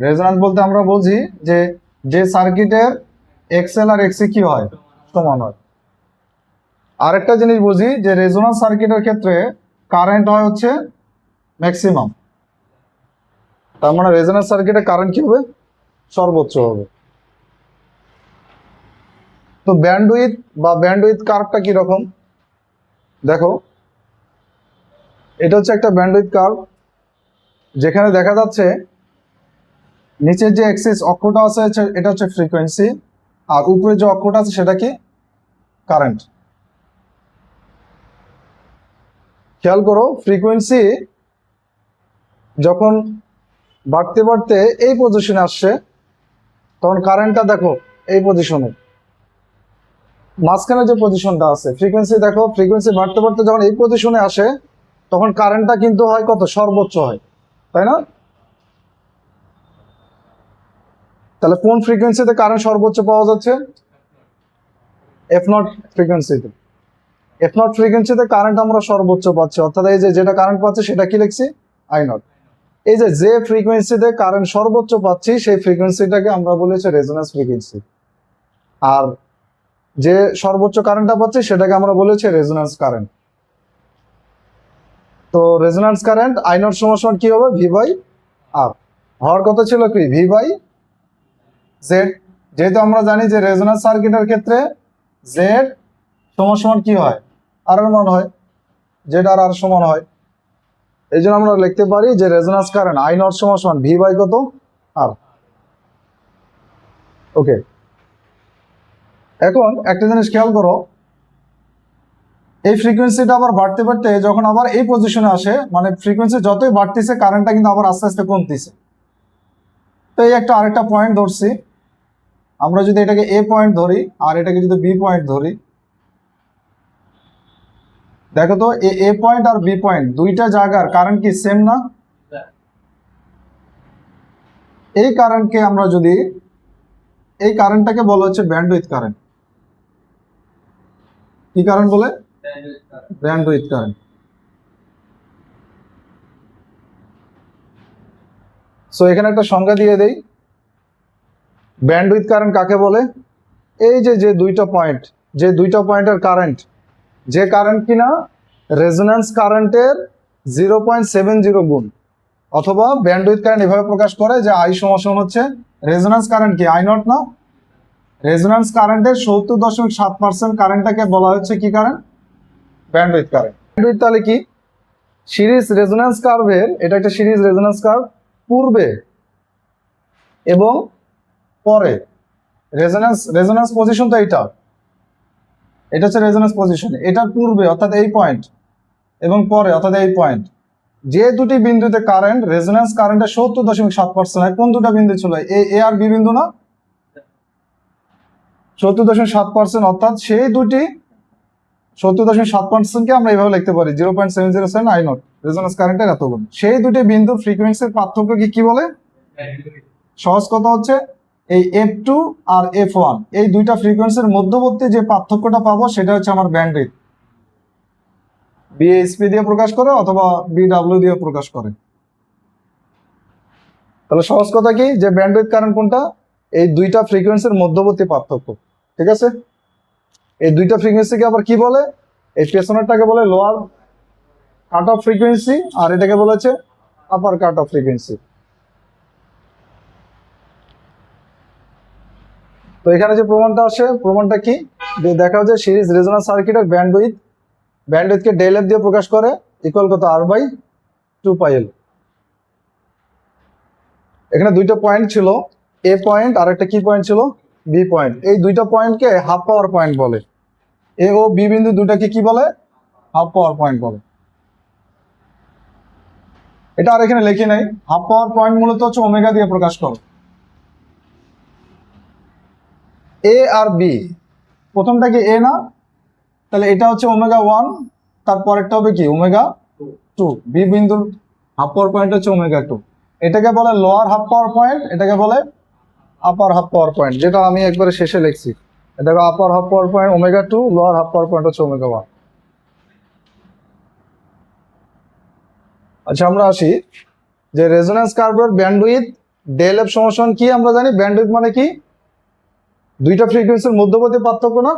Resonance বলতে আমরা বুঝি যে যে সার্কিটের এক্সএল আর এক্সি কি হয়, সমান হয়। আরেকটা জিনিস বুঝি যে রেজোন্যান্স সার্কিটের ক্ষেত্রে কারেন্ট হয় হচ্ছে ম্যাক্সিমাম। তার মানে রেজোন্যান্স সার্কিটে কারেন্ট কি হবে, সর্বোচ্চ হবে। তো ব্যান্ডউইথ কার্ভটা কি রকম দেখো, এটা হচ্ছে একটা ব্যান্ডউইথ কার্ভ, যেখানে দেখা যাচ্ছে নিচের যে এক্সিস অক্ষটা আছে এটা হচ্ছে ফ্রিকোয়েন্সি, আর উপরে যে অক্ষটা আছে সেটা কি, কারেন্ট। খেয়াল করো, ফ্রিকোয়েন্সি যখন বাড়তে বাড়তে এই পজিশনে আসছে, তখন কারেন্টটা দেখো এই পজিশনে, মাঝখানে যে পজিশনটা আছে। ফ্রিকোয়েন্সি দেখো, ফ্রিকোয়েন্সি বাড়তে বাড়তে যখন এই পজিশনে আসে, তখন কারেন্টটা কিন্তু হয় কত, সর্বোচ্চ হয়, তাই না? তাহলে কোন ফ্রিকোয়েন্সিতে কারেন্ট সর্বোচ্চ পাওয়া যাচ্ছে, এফ নট ফ্রিকোয়েন্সিতে। এফ নট ফ্রিকোয়েন্সিতে কারেন্ট আমরা সর্বোচ্চ পাচ্ছি, অর্থাৎ এই যে যেটা কারেন্ট পাচ্ছি সেটা কি লিখছি, আই নট। এই যে ফ্রিকোয়েন্সিতে কারেন্ট সর্বোচ্চ পাচ্ছি সেই ফ্রিকোয়েন্সিটাকে আমরা বলেছি রেজোন্যান্স ফ্রিকোয়েন্সি, আর যে সর্বোচ্চ কারেন্টটা পাচ্ছি সেটাকে আমরা বলেছি রেজোন্যান্স কারেন্ট। তো রেজোন্যান্স কারেন্ট আই নট সমান কি হবে, ভি বাই আর। হওয়ার কথা ছিল কি, ভি বাই জেড। যেহেতু আমরা জানি যে রেজোন্যান্স সার্কিটের ক্ষেত্রে জেড সমান কি হয়, আর এর মান হয়, জেড আর আর সমান হয়। এই জন্য আমরা লিখতে পারি যে রেজোন্যান্স কারেন্ট আই নট সমান ভি বাই কত, আর। ওকে, এখন একটা জিনিস খেয়াল করো, এই ফ্রিকোয়েন্সিটা আবার বাড়তে বাড়তে যখন আবার এই পজিশনে আসে, মানে ফ্রিকোয়েন্সি যতই বাড়তেছে কারেন্টটা কিন্তু আবার আস্তে আস্তে কমতেছে। তো এই একটা আরেকটা পয়েন্ট ধরছি, আমরা যদি এটাকে এ পয়েন্ট ধরি আর এটাকে যদি বি পয়েন্ট ধরি, দেখো তো এ পয়েন্ট আর বি পয়েন্ট দুইটা জায়গার কারেন্ট কি সেম না? এই কারেন্টকে আমরা যদি, এই কারেন্টটাকে বলা হচ্ছে ব্যান্ডউইথ কারেন্ট। কি কারেন্ট বলে, ব্যান্ডউইথ কারেন্ট। সো এখানে একটা সংজ্ঞা দিয়ে দেই, ব্যান্ডউইথ কারেন্ট কাকে বলে। এই যে দুইটা পয়েন্টের কারেন্ট, যে কারেন্ট কিনা রেজোন্যান্স কারেন্টের 0.70 গুণ, অথবা ব্যান্ডউইথ কারেন্ট এভাবে প্রকাশ করে যে আই সমান হচ্ছে রেজোন্যান্স কারেন্ট কি, আই নট না, রেজোন্যান্স কারেন্টের 70.7% কারেন্টটাকে বলা হচ্ছে কি কারেন্ট, ব্যান্ডউইথ কারেন্ট। ব্যান্ডউইথ তাহলে কি, সিরিজ রেজোন্যান্স কার্ভের, এটা একটা সিরিজ রেজোন্যান্স কার্ভ, পূর্বে এবং পরে রেজোন্যান্স পজিশন তো এটা হচ্ছে রেজোন্যান্স পজিশন, এটার পূর্বে অর্থাৎ এই পয়েন্ট এবং পরে অর্থাৎ এই পয়েন্ট, যে দুটি বিন্দুতে কারেন্ট রেজোন্যান্স কারেন্টের 70.7%, কোন দুটো বিন্দু ছিল, এ আর বি বিন্দু না, 70.7%, অর্থাৎ সেই দুটি 70.7%কে আমরা এইভাবে লিখতে পারি 0.707 আই নট, রেজোন্যান্স কারেন্টের এত গুণ। সেই দুটি বিন্দুর ফ্রিকোয়েন্সির পার্থক্যকে কি বলে, সহজ কথা হচ্ছে এই F2 আর F1 এই দুইটা ফ্রিকোয়েন্সির মধ্যবর্তী যে পার্থক্যটা পাবো সেটা হচ্ছে আমার ব্যান্ডউইথ। বিএসপি দিয়ে প্রকাশ করে অথবা বিডব্লিউ দিয়ে প্রকাশ করে। তাহলে সহজ কথা কি, যে ব্যান্ডউইথ কারেন্ট কোনটা, এই দুইটা ফ্রিকোয়েন্সির মধ্যবর্তী পার্থক্য। ঠিক আছে, এই দুইটা ফ্রিকোয়েন্সিকে আবার কি বলে, এই পেছনেরটাকে বলে লোয়ার কাট অফ ফ্রিকোয়েন্সি, আর এটাকে বলেছে আপার কাট অফ ফ্রিকোয়েন্সি। তো এখানে যে প্রমাণটা আসে, প্রমাণটা কি, যে দেখা যায় সিরিজ রেজোন্যান্স সার্কিটের ব্যান্ডউইথকে ডেল এফ দিয়ে প্রকাশ করে, ইকুয়াল কত, আর বাই 2 পাই এল। এখানে দুইটা পয়েন্ট ছিল, এ পয়েন্ট আর একটা কি পয়েন্ট ছিল, বি পয়েন্ট। এই দুইটা পয়েন্টকে হাফ পাওয়ার পয়েন্ট বলে, এ ও বি বিন্দু দুটাকে কি বলে, হাফ পাওয়ার পয়েন্ট বলে। এটা আর এখানে লিখি নাই, হাফ পাওয়ার পয়েন্ট মূলত হচ্ছে ওমেগা দিয়ে প্রকাশ করো। এ আর বি, প্রথমটা কি এ না, তাহলে এটা হচ্ছে ওমেগা 1, তারপরেরটা হবে কি ওমেগা 2, বি বিন্দুর হাফ পাওয়ার পয়েন্ট হচ্ছে ওমেগা 2। এটাকে বলে লোয়ার হাফ পাওয়ার পয়েন্ট, এটাকে বলে আপার হাফ পাওয়ার পয়েন্ট, যেটা আমি একবারে শেষে লিখছি। এটাকে আপার half power point omega 2, lower half power point হচ্ছে ওমেগা 1। আচ্ছা, আমরা আসি যে রেজোন্যান্স কার্ভের ব্যান্ডউইথ ডেল এফ সমান কি আমরা জানি, ব্যান্ডউইথ মানে কি, দুইটা ফ্রিকোয়েন্সির মধ্যবর্তী পার্থক্য না,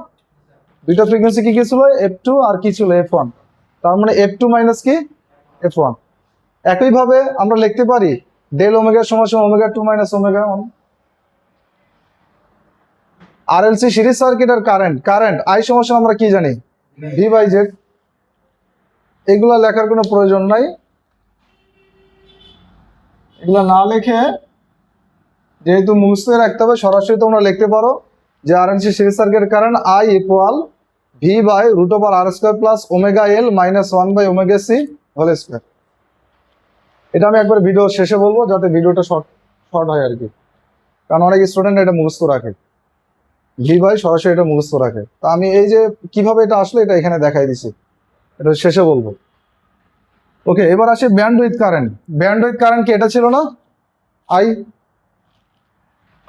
দুইটা ফ্রিকোয়েন্সি কি কি ছিল, F2 আর কি ছিল F1, তার মানে F2 মাইনাস কি F1। একইভাবে আমরা লিখতে পারি ডেল ওমেগা সমান omega 2 minus omega 1। RLC series সার্কিটের কারেন্ট আই সমান আমরা কি জানি, ভি বাই জেড। এগুলো লেখার কোনো প্রয়োজন নাই, এগুলো না লিখে যেহেতু মুখস্থ রাখতে হবে, সরাসরি তোমরা লিখতে পারো যে আরএলসি সিরিজ সার্কিটের current I equal V by root over R square plus omega L minus 1 by omega C whole square. এটা আমি একবার ভিডিও শেষে বলবো যাতে ভিডিওটা শর্ট হয় আর কি, কারণ অনেক স্টুডেন্ট এটা মুখস্থ রাখে, ভি বাই সরাসরি এটা মুখস্থ রাখে। তা আমি এই যে কিভাবে এটা আসলে এটা এখানে দেখাই দিছি, এটা শেষে বলবো। ওকে, এবার আসি ব্যান্ডউইথ কারেন্ট কি এটা ছিল না,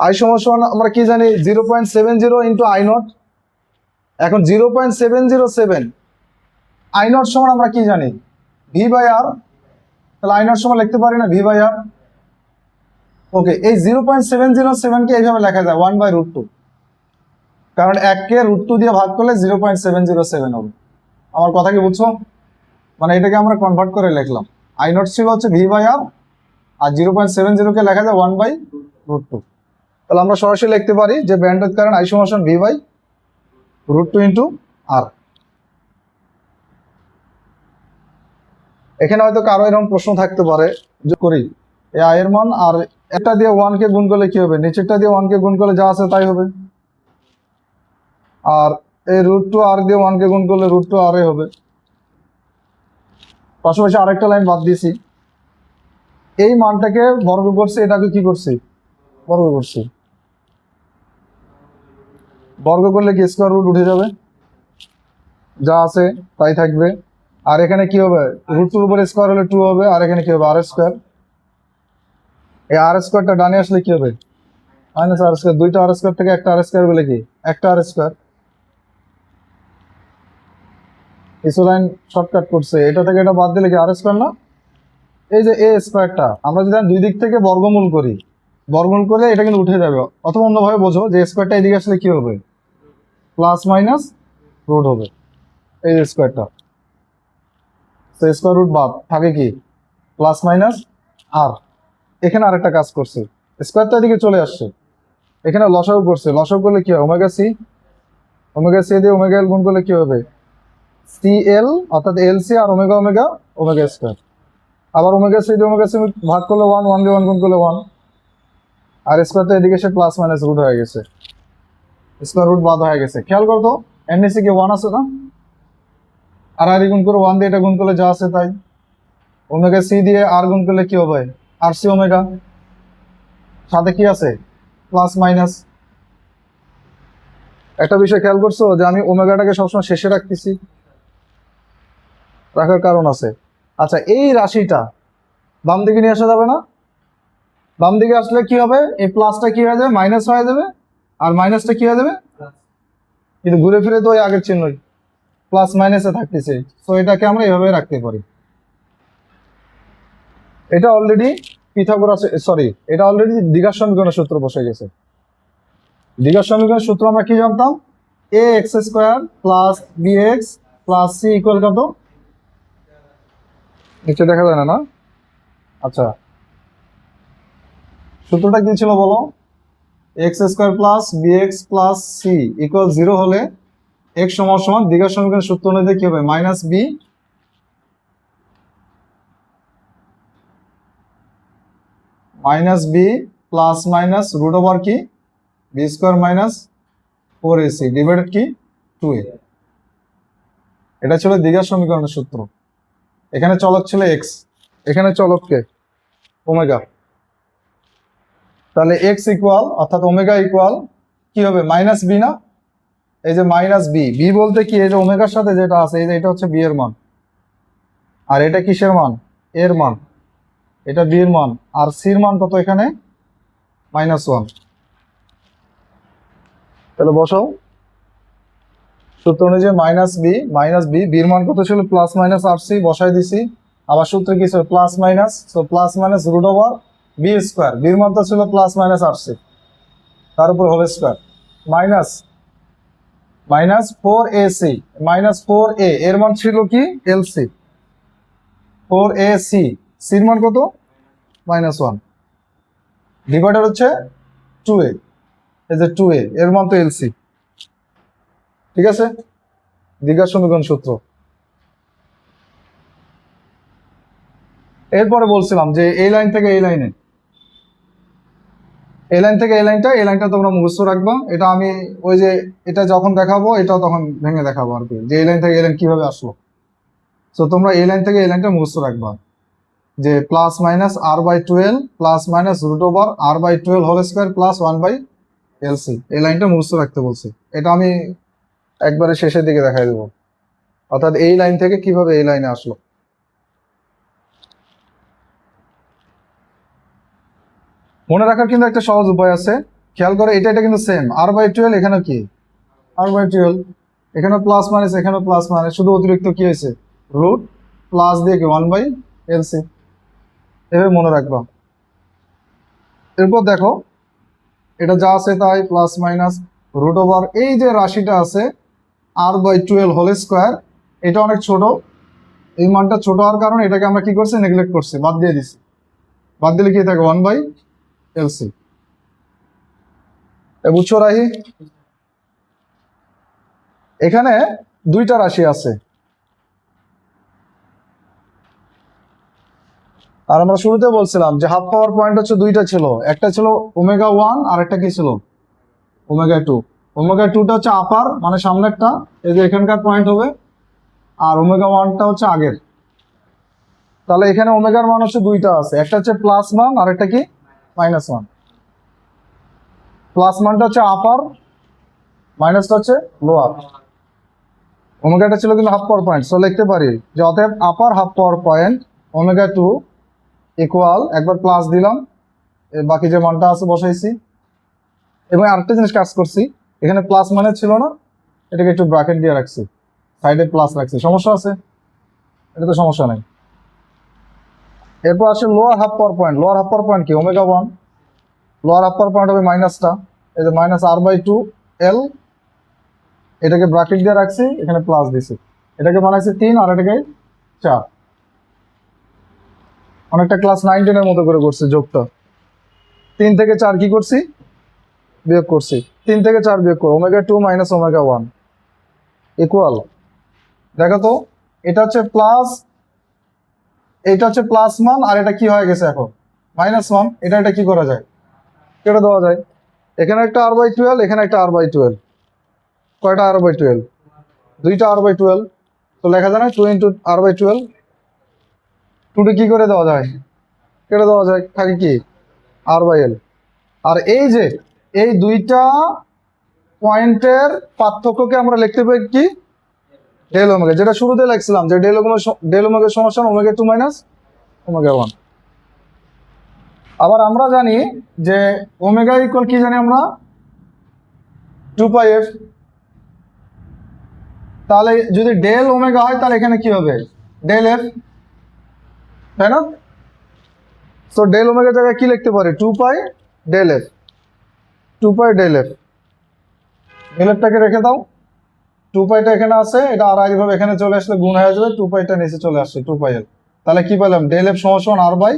আই সমান আমরা কি জানি 0.70 ইন্টু আই নট। এখন 0.707 আই নট সমান আমরা কি জানি, ভি বাই আর, তাহলে আই নট সমান লিখতে পারি না ভি বাই আর। ওকে, এই 0.707 কে এইভাবে লেখা যায় 1 বাই √2, কারণ 1 কে √2 দিয়ে ভাগ করলে 0.707 হবে। আমার কথা কি বুঝছো, মানে এটাকে আমরা কনভার্ট করে লিখলাম, আই নট ছিল হচ্ছে ভি বাই আর 0.70 কে লেখা যায় 1 বাই √2। তাহলে আমরা সরাসরি লিখতে পারি যে ব্যান্ডউইথ কারেন্ট আই সমান ভি বাই √2 ইন্টু আর। এখানে হয়তো কারো এরকম প্রশ্ন থাকতে পারে, যে করি এই আই এর মান আর একটা দিয়ে 1 কে গুণ করলে কি হবে, নিচেরটা দিয়ে 1 কে গুণ করলে যা আছে তাই হবে, আর এই √2 আর দিয়ে 1 কে গুণ করলে √2 আর হবে। পাশাপাশি আরেকটা লাইন বাদ দিয়েছি, এই মানটাকে বর্গ করছি, এটাকে কি করছি, বর্গ করছি। বর্গ করলে কি স্কোয়ার রুট উঠে যাবে, যা আছে তাই থাকবে। আর এখানে কি হবে, √2 উপরে স্কোয়ার হলে 2 হবে, আর এখানে কি হবে আর স্কোয়ার। এই আর স্কোয়ারটা ডানে আসলে কি হবে, মাইনাস আর স্কোয়ার। দুইটা আর স্কোয়ার থেকে একটা আর স্কোয়ার বলে কি একটা আর স্কোয়ার। কিছু লাইন শর্টকাট করছে, এটা থেকে এটা বাদ দিলে কি আর স্কোয়ার না। এই যে এ স্কোয়ারটা আমরা যদি দুই দিক থেকে বর্গমূল করি, বর্গমূল করলে এটা কিন্তু উঠে যাবে। অথবা অন্যভাবে বোঝো যে স্কোয়ারটা এদিকে আসলে কি হবে, প্লাস মাইনাস রুট হবে, এই যে স্কোয়ারটা, স্কোয়ার রুট বাদ থাকে কি প্লাস মাইনাস আর। এখানে আরেকটা কাজ করছে, স্কোয়ারটা এদিকে চলে আসছে, এখানে লসাগু করছে, লসাগু করলে কি হয় ওমেগা সি দিয়ে ওমেগা এল গুণ করলে কি হবে সি এল, অর্থাৎ এল সি আর ওমেগা ওমেগা ওমেগা স্কোয়ার। আবার ওমেগা সি দিয়ে ওমেগা সি ভাগ করলে 1 দিয়ে 1 গুণ করলে 1, আর স্কোয়ারটা এদিকে এসে প্লাস মাইনাস রুট হয়ে গেছে, স্কোয়ার রুট বাদ হয়ে গেছে। খেয়াল করতো এনএসি কে 1 আছে না, আর আর গুণ করে 1 দিয়ে এটা গুণ করলে যা আছে তাই। ওমেগা সি দিয়ে আর গুণ করলে কি হবে আর সি ওমেগা, সাথে কি আছে প্লাস মাইনাস। একটা বিষয় খেয়াল করছো যে আমি ওমেগাটাকে সবসময় শেষে রাখতেছি, রাখার কারণ আছে। আচ্ছা, এই রাশিটা বাম দিকে নিয়ে আসা যাবে না, বাম দিকে আসলে কি হবে, এই প্লাসটা কি হয়ে যাবে মাইনাস হয়ে যাবে, আর মাইনাসটা কি হয়ে যাবে, কিন্তু ঘুরে ফিরে তো ওই আগের চিহ্নই প্লাস মাইনাসে থাকতেছে। তো এটাকে আমরা এভাবে রাখতে পারি। এটা অলরেডি এটা অলরেডি দ্বিঘাত সমীকরণের সূত্র বসে গেছে। দ্বিঘাত সমীকরণের সূত্র আমরা কি জানতাম, a x square plus b x plus c equal কত, নিচে দেখা যায় না। আচ্ছা, সূত্রটা কি ছিল বলো, x square plus b x plus c equal 0 হলে এক্স সমান দ্বিঘাত সমীকরণের সূত্র অনুযায়ী কি হবে, minus b plus minus root over কি b square minus 4ac divided কি 2a। এটা ছিল দ্বিঘাত সমীকরণের সূত্র। এখানে চলক ছিল এক্স, এখানে চলক কে ওমেগা। তাহলে এক্স ইকুয়াল অর্থাৎ ওমেগা ইকুয়াল কি হবে মাইনাস বি না, এই যে মাইনাস বি বলতে কি এই যে ওমেগার সাথে যেটা আছে এই যে এটা হচ্ছে বি এর মান, আর এটা কিসের মান এর মান, এটা বি এর মান, আর সির মান কত এখানে -1। তাহলে বসাও সূত্র অনুযায়ী মাইনাস বি বির মান কত ছিল প্লাস মাইনাস আর সি বসাই দিছি। আবার সূত্র কি ছিল plus minus, so plus minus root over b square, বির মান তো ছিল প্লাস মাইনাস আসছে, তার উপর whole square minus minus four a c, minus four a এর মান ছিল কি এল সি, ফোর এ সি, সির মান কত মাইনাস ওয়ান, ডিভাইডার হচ্ছে টু এ, এই যে টু এ এর মান তো এলসি। ঠিক আছে, দ্বিঘাত সমীকরণ সূত্র। এরপরে বলছিলাম যে এই লাইন থেকে এই লাইনে, এই লাইন থেকে এই লাইনটা তোমরা মুখস্থ রাখবা। এটা আমি ওই যে এটা যখন দেখাবো এটাও তখন ভেঙে দেখাবো আর কি, যে এই লাইন থেকে এই লাইন কিভাবে আসলো। তো তোমরা এই লাইন থেকে এই লাইনটা মুখস্থ রাখবা, যে plus minus R by twelve plus minus root over R by twelve whole square plus one by LC, এই লাইনটা মুখস্থ রাখতে বলছি। এটা আমি একবারে শেষের দিকে দেখাই দেবো, অর্থাৎ এই লাইন থেকে কিভাবে এই লাইনে আসলো। মনে রাখার কিন্তু একটা সহজ উপায় আছে, খেয়াল করে, এটা কিন্তু সেম, আর বাই টুয়েলভ এখানে কি আর বাই টুয়েলভ, এখানে প্লাস মাইনাস এখানে প্লাস মাইনাস, শুধু অতিরিক্ত কি হয়েছে রুট, প্লাস দিয়ে কি ওয়ান বাই এলসি, এভাবে মনে রাখবা। এরপর দেখো এটা যা আছে তাই, প্লাস মাইনাস রুট ওভার এই যে রাশিটা আছে আর বাই টুয়েলভ হোল স্কোয়ার, এটা অনেক ছোট, এই মানটা ছোট হওয়ার কারণে এটাকে আমরা কি করছি নেগলেক্ট করছি, বাদ দিয়ে দিছি, বাদ দিলে কি থাকে ওয়ান বাই এলসি। বুঝছো রাহি? এখানে দুইটা রাশি আছে, আর আমরা শুরুতে বলছিলাম যে হাফ পাওয়ার পয়েন্ট হচ্ছে দুইটা ছিল, একটা ছিল ওমেগা ওয়ান আর একটা কি ছিল ওমেগা টু। ওমেগা টুটা হচ্ছে আপার মানে সামনেরটা, এই যে এখানকার পয়েন্ট হবে, আর ওমেগা ওয়ানটা হচ্ছে আগের। তাহলে এখানে ওমেগার মান হচ্ছে দুইটা আছে, একটা হচ্ছে প্লাস মান আর একটা কি মাইনাস ওয়ান। প্লাস মানটা হচ্ছে আপার, মাইনাসটা হচ্ছে লোয়ার। ওমেগাটা ছিল কিন্তু হাফ পাওয়ার পয়েন্ট, সো লিখতে পারি যে অতএব upper half power point omega two equal, একবার প্লাস দিলাম, বাকি যে মানটা আছে বসাইছি, এবং আরেকটা জিনিস কাজ করছি, এখানে প্লাস মানে ছিল না, এটাকে একটু ব্র্যাকেট দিয়ে রাখছি, সাইডে প্লাস রাখছি, সমস্যা আছে? এটা তো সমস্যা নাই। এরপর আসে lower half power point, lower half power point কি omega one, lower half power point হবে মাইনাসটা, এই যে minus R by two L, এটাকে ব্র্যাকেট দিয়ে রাখছি, এখানে প্লাস দিছি, এটাকে বানাইছি তিন আর এটাকে চার, অনেকটা ক্লাস 9-10 মতো করে করছি যোগটা। 3 থেকে 4 কি করছি বিয়োগ করছি, 3 থেকে 4 বিয়োগ করো, omega two minus omega one equal, দেখো তো এটা হচ্ছে প্লাস, এটা হচ্ছে প্লাস মান, আর এটা কি হয়ে গেছে এখন মাইনাস ওয়ান, এটা কি করা যায় কেটে দেওয়া যায়, এখানে একটা আর বাই টুয়েলভ এখানে একটা আর বাই টুয়েলভ, কয়টা আর বাই টুয়েলভ দুইটা আর বাই টুয়েলভ, তো লেখা যায় না two into R by twelve, টুটে কি করে দেওয়া যায় কেটে দেওয়া যায়, থাকে কি আর বাই এল। আর এই যে এই দুইটা পয়েন্টের পার্থক্যকে আমরা লিখতে পারি কি ডেল ওমেগা, যেটা শুরুতে লিখছিলাম যে ডেল ওমেগা সমান omega two minus omega one. আবার আমরা জানি যে ওমেগা ইকুয়াল কি জানি আমরা টু পাই এফ, তাহলে যদি ডেল ওমেগা হয় তাহলে এখানে কি হবে ডেল এফ, তাই না? তো ডেল ওমেগা জায়গায় কি লিখতে পারি টু পাই ডেল এফ, টু পাই ডেল এফ, ডেল এফটাকে রেখে দাও, টু পাইটা এখানে আছে, এটা আর এইভাবে এখানে চলে আসলে গুণ হয়ে যাবে, টু পাইটা নিচে চলে আসছে টু পাই এল, তাহলে কি পেলাম ডেল এফ সমান আর বাই